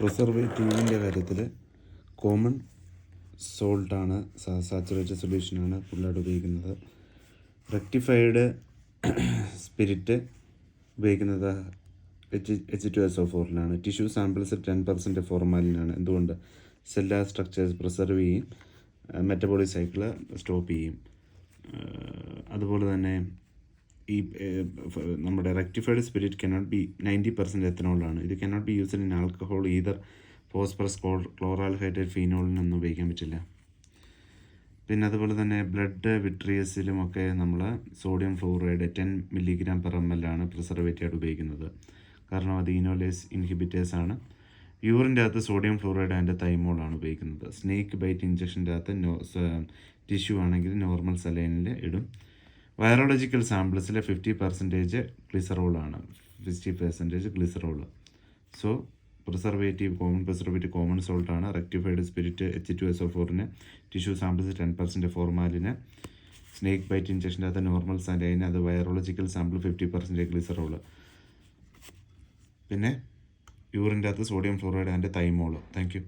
പ്രിസർവേറ്റീവിൻ്റെ കാര്യത്തിൽ common സോൾട്ടാണ്, saturated സൊല്യൂഷനാണ് കൂടുതലായിട്ട് ഉപയോഗിക്കുന്നത്. റെക്ടിഫൈഡ് സ്പിരിറ്റ് ഉപയോഗിക്കുന്നത് H2SO4 ടിഷ്യൂ സാമ്പിൾസ് 10% ഫോർമാലിനാണ്. എന്തുകൊണ്ട്? സെല്ലാർ സ്ട്രക്ചേഴ്സ് പ്രിസർവ് ചെയ്യും, മെറ്റബോളിക് സൈക്കിള് സ്റ്റോപ്പ് ചെയ്യും. അതുപോലെ തന്നെ ഈ നമ്മുടെ റെക്ടിഫൈഡ് സ്പിരിറ്റ് കനോട്ട് ബി 90% എത്തനോളാണ്. ഇത് cannot be used in alcohol ether phosphorus, chloral hydrate, ഫീനോളിനൊന്നും ഉപയോഗിക്കാൻ പറ്റില്ല. പിന്നെ അതുപോലെ തന്നെ ബ്ലഡ് വിട്രിയസിലുമൊക്കെ നമ്മൾ സോഡിയം ഫ്ലൂറൈഡ് 10 mg/ml ആണ് പ്രിസർവേറ്റീവായിട്ട് ഉപയോഗിക്കുന്നത്. കാരണം അത് ഇനോലേസ് ഇൻഹിബിറ്റേഴ്സ് ആണ്. യൂറിൻ്റെ അകത്ത് സോഡിയം ഫ്ലൂറൈഡ് ആൻഡ് തൈമോളാണ് ഉപയോഗിക്കുന്നത്. സ്നേക്ക് ബൈറ്റ് ഇഞ്ചക്ഷൻ്റെ അകത്ത് ടിഷ്യൂ ആണെങ്കിൽ നോർമൽ സലൈനിൽ ഇടും. വൈറോളജിക്കൽ സാമ്പിൾസിൽ 50% ഗ്ലിസറോളാണ്, 50% ഗ്ലിസറോൾ. സോ പ്രിസർവേറ്റീവ് കോമൺ സോൾട്ടാണ്. Rectified spirit H2SO4, tissue samples 10% formalin, snake bite ഇഞ്ചക്ഷൻ്റെ അകത്ത് നോർമൽ സലൈൻ, അത് വൈറോളജിക്കൽ സാമ്പിൾ 50% ഗ്ലിസറോൾ. പിന്നെ യൂറിൻ്റെ അകത്ത് sodium fluoride and thymol. Thank U.